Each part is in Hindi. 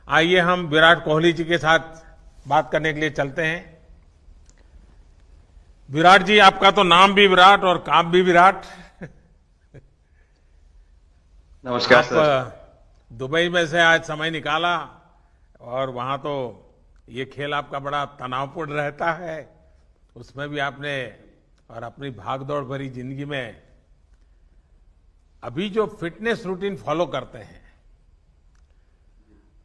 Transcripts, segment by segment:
आइए हम विराट कोहली जी के साथ बात करने के लिए चलते हैं। विराट जी, आपका तो नाम भी विराट और काम भी विराट। नमस्कार आप सर। दुबई में से आज समय निकाला और वहां तो ये खेल आपका बड़ा तनावपूर्ण रहता है। उसमें भी आपने और अपनी भागदौड़ भरी जिंदगी में अभी जो फिटनेस रूटीन फॉलो करते हैं,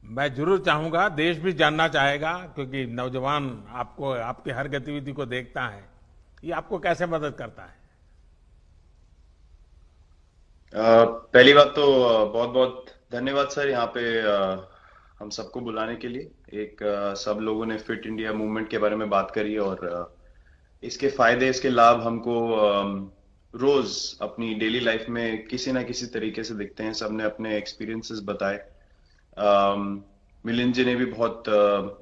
मैं जरूर चाहूंगा, देश भी जानना चाहेगा, क्योंकि नौजवान आपको आपकी हर गतिविधि को देखता है, ये आपको कैसे मदद करता है। पहली बात तो बहुत बहुत धन्यवाद सर यहाँ पे हम सबको बुलाने के लिए। एक सब लोगों ने फिट इंडिया मूवमेंट के बारे में बात करी और इसके फायदे इसके लाभ हमको रोज अपनी डेली लाइफ में किसी ना किसी तरीके से दिखते हैं। सबने अपने एक्सपीरियंसेस बताए। मिलिंद जी ने भी बहुत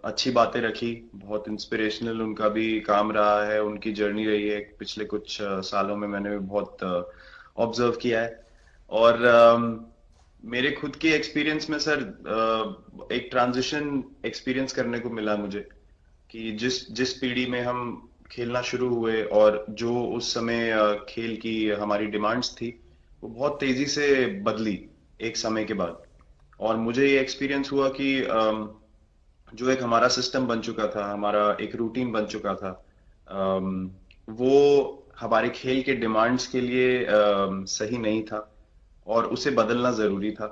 अच्छी बातें रखी। बहुत इंस्पिरेशनल उनका भी काम रहा है, उनकी जर्नी रही है पिछले कुछ सालों में। मैंने भी बहुत ऑब्जर्व किया है। और मेरे खुद के एक्सपीरियंस में सर एक ट्रांजिशन एक्सपीरियंस करने को मिला मुझे कि जिस जिस पीढ़ी में हम खेलना शुरू हुए और जो उस समय खेल की हमारी डिमांड्स थी, वो बहुत तेजी से बदली एक समय के बाद। और मुझे ये एक्सपीरियंस हुआ कि जो एक हमारा सिस्टम बन चुका था, हमारा एक रूटीन बन चुका था, वो हमारे खेल के डिमांड्स के लिए सही नहीं था और उसे बदलना जरूरी था।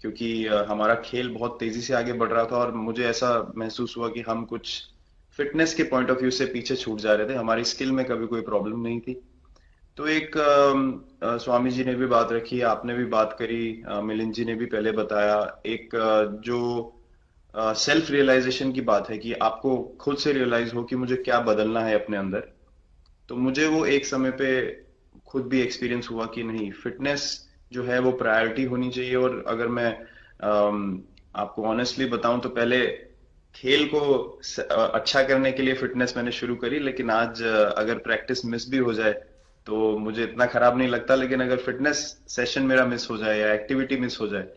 क्योंकि हमारा खेल बहुत तेजी से आगे बढ़ रहा था और मुझे ऐसा महसूस हुआ कि हम कुछ फिटनेस के पॉइंट ऑफ व्यू से पीछे छूट जा रहे थे। हमारी स्किल में कभी कोई प्रॉब्लम नहीं थी। तो एक स्वामी जी ने भी बात रखी, आपने भी बात करी, मिलिंद जी ने भी पहले बताया। एक जो सेल्फ रियलाइजेशन की बात है कि आपको खुद से रियलाइज हो कि मुझे क्या बदलना है अपने अंदर। तो मुझे वो एक समय पे खुद भी एक्सपीरियंस हुआ कि नहीं, फिटनेस जो है वो प्रायोरिटी होनी चाहिए। और अगर मैं आपको ऑनेस्टली बताऊं तो पहले खेल को अच्छा करने के लिए फिटनेस मैंने शुरू करी, लेकिन आज अगर प्रैक्टिस मिस भी हो जाए तो मुझे इतना खराब नहीं लगता। लेकिन अगर फिटनेस सेशन मेरा मिस हो जाए या एक्टिविटी मिस हो जाए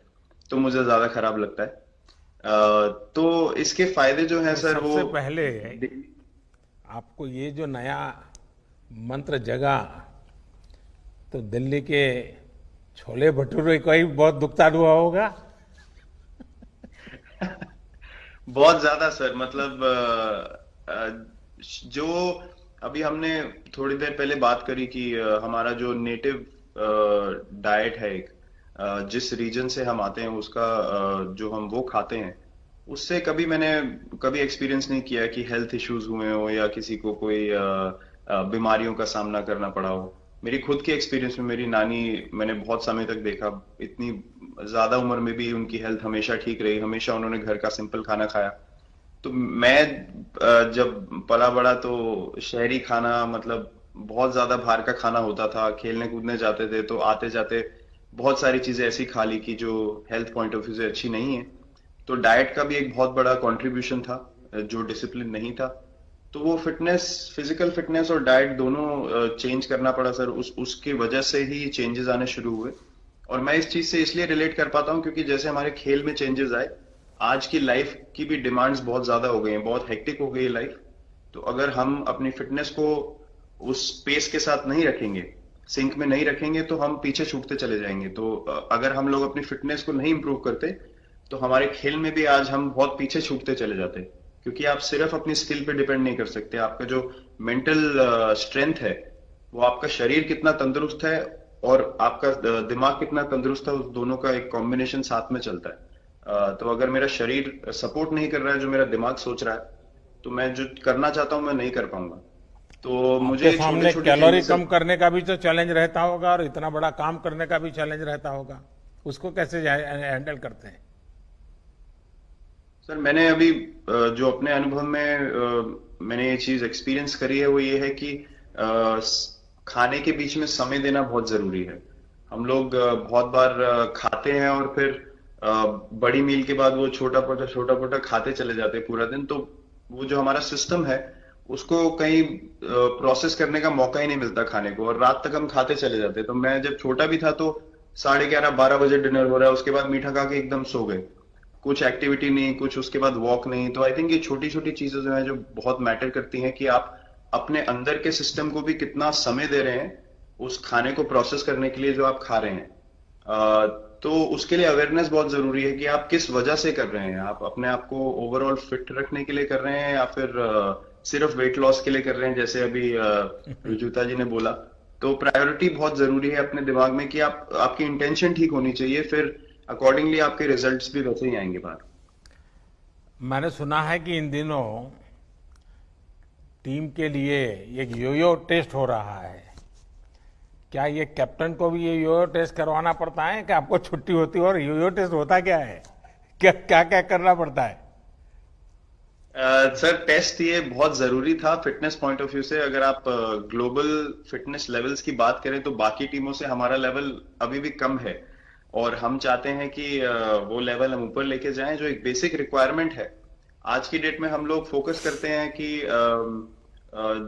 तो मुझे ज्यादा खराब लगता है। तो इसके फायदे जो हैं तो सर वो सबसे पहले आपको ये जो नया मंत्र जगा, तो दिल्ली के छोले भटूरे का ही बहुत दुखता हुआ होगा। बहुत ज्यादा सर। मतलब जो अभी हमने थोड़ी देर पहले बात करी कि हमारा जो नेटिव डाइट है, एक जिस रीजन से हम आते हैं उसका जो हम वो खाते हैं, उससे कभी मैंने कभी एक्सपीरियंस नहीं किया कि हेल्थ इश्यूज हुए हो या किसी को कोई बीमारियों का सामना करना पड़ा हो। मेरी खुद के एक्सपीरियंस में मेरी नानी, मैंने बहुत समय तक देखा, इतनी ज्यादा उम्र में भी उनकी हेल्थ हमेशा ठीक रही। हमेशा उन्होंने घर का सिंपल खाना खाया। तो मैं जब पला बड़ा तो शहरी खाना, मतलब बहुत ज्यादा बाहर का खाना होता था। खेलने कूदने जाते थे तो आते जाते बहुत सारी चीजें ऐसी खा ली कि जो हेल्थ पॉइंट ऑफ व्यू से अच्छी नहीं है। तो डाइट का भी एक बहुत बड़ा कंट्रीब्यूशन था, जो डिसिप्लिन नहीं था। तो वो फिटनेस, फिजिकल फिटनेस और डाइट दोनों चेंज करना पड़ा सर। उस उसकी वजह से ही चेंजेस आने शुरू हुए। और मैं इस चीज से इसलिए रिलेट कर पाता हूँ क्योंकि जैसे हमारे खेल में चेंजेस आए, आज की लाइफ की भी डिमांड्स बहुत ज्यादा हो गई हैं, बहुत हेक्टिक हो गई है लाइफ। तो अगर हम अपनी फिटनेस को उस पेस के साथ नहीं रखेंगे, सिंक में नहीं रखेंगे, तो हम पीछे छूटते चले जाएंगे। तो अगर हम लोग अपनी फिटनेस को नहीं इंप्रूव करते तो हमारे खेल में भी आज हम बहुत पीछे छूटते चले जाते। क्योंकि आप सिर्फ अपनी स्किल पे डिपेंड नहीं कर सकते। आपका जो मेंटल स्ट्रेंथ है, वो आपका शरीर कितना तंदुरुस्त है और आपका दिमाग कितना तंदुरुस्त है, उस दोनों का एक कॉम्बिनेशन साथ में चलता है। तो अगर मेरा शरीर सपोर्ट नहीं कर रहा है जो मेरा दिमाग सोच रहा है, तो मैं जो करना चाहता हूं मैं नहीं कर पाऊंगा। तो मुझे आपके ये छोटे सामने छोटे कैलोरी चेंजेस। कम करने का भी तो चैलेंज रहता होगा और इतना बड़ा काम करने का भी चैलेंज रहता होगा। उसको कैसे हैंडल करते हैं। सर मैंने अभी जो अपने अनुभव में मैंने ये चीज एक्सपीरियंस करी है वो ये है कि खाने के बीच में समय देना बहुत जरूरी है। हम लोग बहुत बार खाते हैं और फिर बड़ी मील के बाद वो छोटा पोटा खाते चले जाते हैं पूरा दिन। तो वो जो हमारा सिस्टम है, उसको कहीं प्रोसेस करने का मौका ही नहीं मिलता खाने को, और रात तक हम खाते चले जाते हैं। तो मैं जब छोटा भी था तो 11:30 12 बजे डिनर हो रहा है, उसके बाद मीठा खा के एकदम सो गए। कुछ एक्टिविटी नहीं, कुछ उसके बाद वॉक नहीं। तो आई थिंक ये छोटी छोटी चीजें जो है जो बहुत मैटर करती हैं कि आप अपने अंदर के सिस्टम को भी कितना समय दे रहे हैं उस खाने को प्रोसेस करने के लिए जो आप खा रहे हैं। तो उसके लिए अवेयरनेस बहुत जरूरी है कि आप किस वजह से कर रहे हैं। आप अपने आप को ओवरऑल फिट रखने के लिए कर रहे हैं या फिर सिर्फ वेट लॉस के लिए कर रहे हैं, जैसे अभी रुजुता जी ने बोला। तो प्रायोरिटी बहुत जरूरी है अपने दिमाग में कि आपकी इंटेंशन ठीक होनी चाहिए, फिर अकॉर्डिंगली आपके रिजल्ट्स भी वैसे ही आएंगे बाहर। मैंने सुना है कि इन दिनों टीम के लिए एक योयो टेस्ट हो रहा है। क्या ये कैप्टन को भी ये योयो टेस्ट करवाना पड़ता है कि आपको छुट्टी होती है? और योयो टेस्ट होता क्या है? क्या क्या क्या करना पड़ता है? सर टेस्ट ये बहुत जरूरी था फिटनेस पॉइंट ऑफ व्यू से। अगर आप ग्लोबल फिटनेस लेवल्स की बात करें तो बाकी टीमों से हमारा लेवल अभी भी कम है, और हम चाहते हैं कि वो लेवल हम ऊपर लेके जाएं। जो एक बेसिक रिक्वायरमेंट है आज की डेट में, हम लोग फोकस करते हैं कि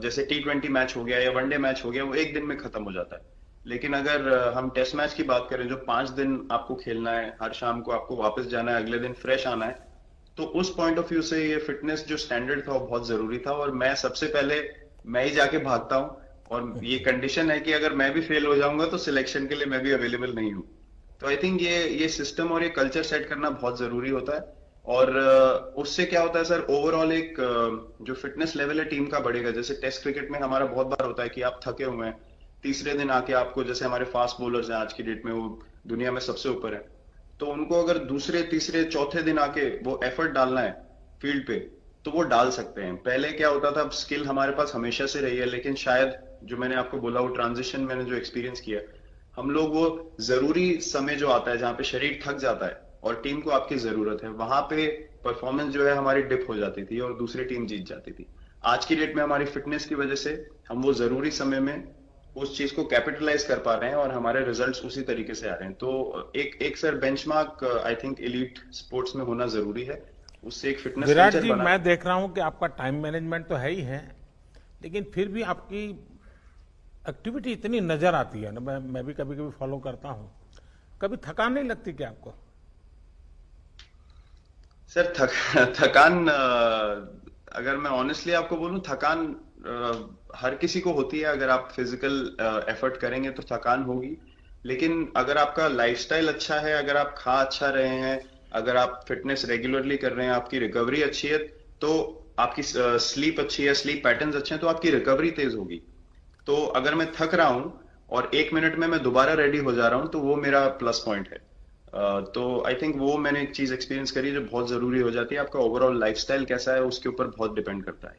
जैसे T20 मैच हो गया या वनडे मैच हो गया, वो एक दिन में खत्म हो जाता है। लेकिन अगर हम टेस्ट मैच की बात करें जो 5 दिन आपको खेलना है, हर शाम को आपको वापस जाना है, अगले दिन फ्रेश आना है, तो उस पॉइंट ऑफ व्यू से ये फिटनेस जो स्टैंडर्ड था वो बहुत जरूरी था। और मैं सबसे पहले मैं ही जाके भागता हूँ, और ये कंडीशन है कि अगर मैं भी फेल हो जाऊंगा तो सिलेक्शन के लिए मैं भी अवेलेबल नहीं हूँ। तो आई थिंक ये सिस्टम और ये कल्चर सेट करना बहुत जरूरी होता है। और उससे क्या होता है सर, ओवरऑल एक जो फिटनेस लेवल है टीम का बढ़ेगा। जैसे टेस्ट क्रिकेट में हमारा बहुत बार होता है कि आप थके हुए हैं, तीसरे दिन आके आपको, जैसे हमारे फास्ट बॉलर्स हैं आज की डेट में, वो दुनिया में सबसे ऊपर है, तो उनको अगर दूसरे तीसरे चौथे दिन आके वो एफर्ट डालना है फील्ड पे तो वो डाल सकते हैं। पहले क्या होता था, स्किल हमारे पास हमेशा से रही है, लेकिन शायद जो मैंने आपको बोला वो ट्रांजिशन मैंने जो एक्सपीरियंस किया, हम लोग वो जरूरी समय जो आता है जहां पे शरीर थक जाता है और टीम को आपकी जरूरत है, वहां पे परफॉर्मेंस जो है हमारी डिप हो जाती थी और दूसरी टीम जीत जाती थी। आज की डेट में हमारी फिटनेस की वजह से हम वो जरूरी समय में उस चीज को कैपिटलाइज कर पा रहे हैं और हमारे रिजल्ट्स उसी तरीके से आ रहे हैं। तो एक एक sir benchmark I think elite sports में होना जरूरी है, उससे एक फिटनेस विराट कल्चर जी, बना। मैं देख रहा हूं कि आपका टाइम मैनेजमेंट तो है ही है, लेकिन फिर भी आपकी एक्टिविटी इतनी नजर आती है ना, मैं भी कभी कभी फॉलो करता हूं। कभी थकान नहीं लगती क्या आपको? सर थकान अगर मैं ऑनेस्टली आपको बोलूं, थकान हर किसी को होती है। अगर आप फिजिकल एफर्ट करेंगे तो थकान होगी, लेकिन अगर आपका लाइफस्टाइल अच्छा है, अगर आप खा अच्छा रहे हैं, अगर आप फिटनेस रेगुलरली कर रहे हैं, आपकी रिकवरी अच्छी है, तो आपकी स्लीप अच्छी है, स्लीप पैटर्न्स अच्छे हैं, तो आपकी रिकवरी तेज होगी। तो अगर मैं थक रहा हूं और 1 मिनट में मैं दोबारा रेडी हो जा रहा हूं तो वो मेरा प्लस पॉइंट है। तो आई थिंक वो मैंने एक चीज एक्सपीरियंस करी जो बहुत जरूरी हो जाती है। आपका ओवरऑल लाइफस्टाइल कैसा है उसके ऊपर बहुत डिपेंड करता है।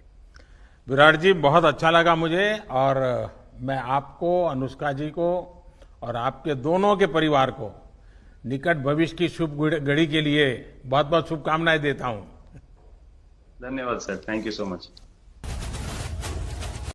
विराट जी, बहुत अच्छा लगा मुझे, और मैं आपको, अनुष्का जी को और आपके दोनों के परिवार को निकट भविष्य की शुभ घड़ी के लिए बहुत बहुत शुभकामनाएं देता हूं। धन्यवाद sir, thank you so much.